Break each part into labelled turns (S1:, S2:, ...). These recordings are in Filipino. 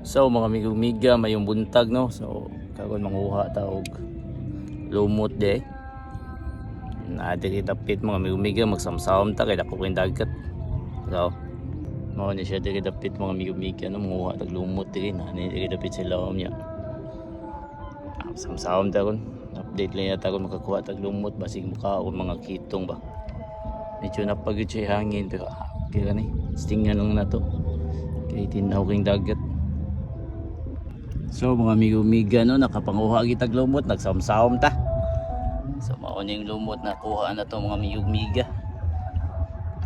S1: So mga miga mayong buntag no. So karon manguha ta og lumot de. Na diri dapit mga miga magsamsam ta kay dako kay dagat. So mao ni siya diri dapit mga miga no manguha tag lumot diri na diri dapit sila niya. Samsam ta kon. Update lang yata kung makakuha tag lumot basig mukaon mga kitong ba. Medyo napagod siya hangin pero kaya ni stingan lang na to. Kay tinaw king dagat. So mga miga no nakapanguha gitag lumot nagsamsam ta. So mao ning lumot na kuha na to mga miga.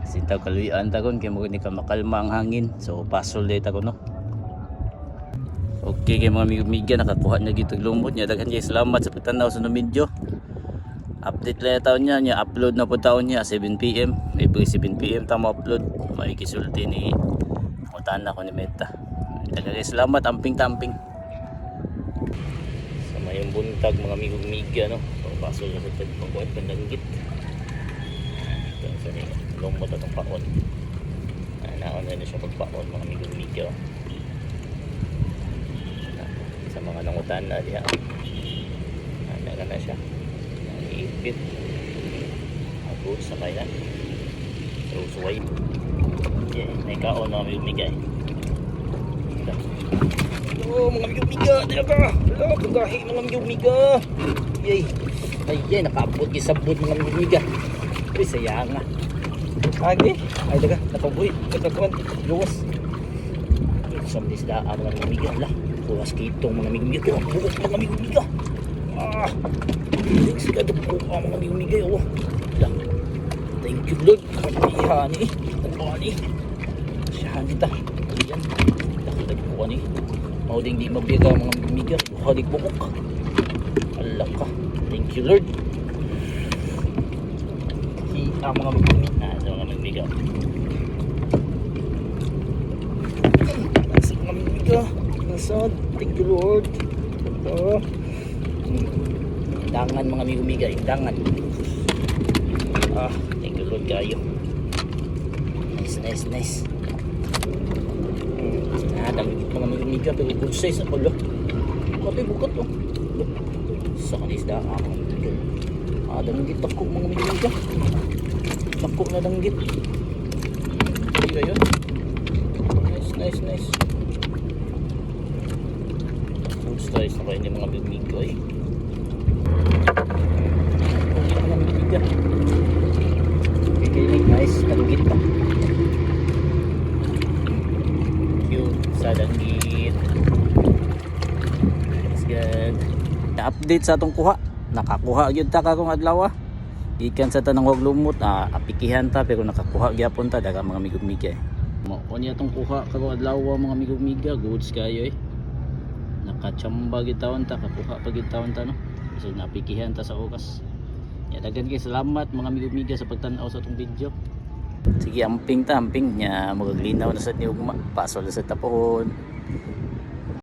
S1: Kasi taw kaluyan ta kon kay mo ni ka makalma ang hangin. So pasol day ta kon no. Okay kay mga miga nakakuha na gitag lumot nya daghan kay salamat sa pagtanaw sa video. Update lang taon niya upload na po taon niya 7 PM. Every 7 PM ta mo upload. May kisulti ni utana ko ni Meta. Daghan kay salamat amping-tamping. Mayong buntag mga miga no. So pasol na sa pagkuha pandanggit. Ito sa ni lumot atong paon. Naon na siya pagpaon mga miga. Sa mga nangutan na diha. Ana na siya. Iipit. Ako sa kaya. So suway. Okay, naikaon na miga. Oh, mga miga, dito ka. Hello, kagahi mga miga. Yay. Ay, nakaabot gisabot mga miga. Uy, sayang nga. Agi, ay daga, napabuhi. Katakuan, luwas. Samdis da mga miga lah. Luwas kitong mga miga. Bukas mga miga. Sigado po mga miga. Oh. Lang. Thank you Lord. Katihan ni. Tanawa ni. Siyahan kita. Ayan. Nakatagpuan ni. Mauding di mabigaw mga miga. Halig bukok. Allah ka. Thank you Lord. Ang mga miga. Sa mga miga. Sa mga miga. Nasad. Thank you Lord. Indangan mga miga. Indangan. Thank you Lord kayo. Nice. Dami mga miga pero good size ako lo. Katay bukat oh. Sa kanis da mga miga. Danggit ako mga miga. Takok na danggit. Iya yun. Nice. Good size na kayo ni mga miga eh. Mga miga. Okay, nice danggit pa. Sa danggit. That's good. Update sa atong kuha. Nakakuha gyud ta karong adlaw. Gikan sa tanang wag lumot apikihan ta pero nakakuha gyapon ta daga mga miga. Mo unya tong kuha karong adlaw mga miga goods kayo eh. Nakachamba gitawon ta kakuha pa gitawon ta no. So napikihan ta sa oras. Ya daghan kay salamat mga miga sa pagtan-aw sa atong video. Sige amping nya magaglinaw na sa niugma pasol sa tapohon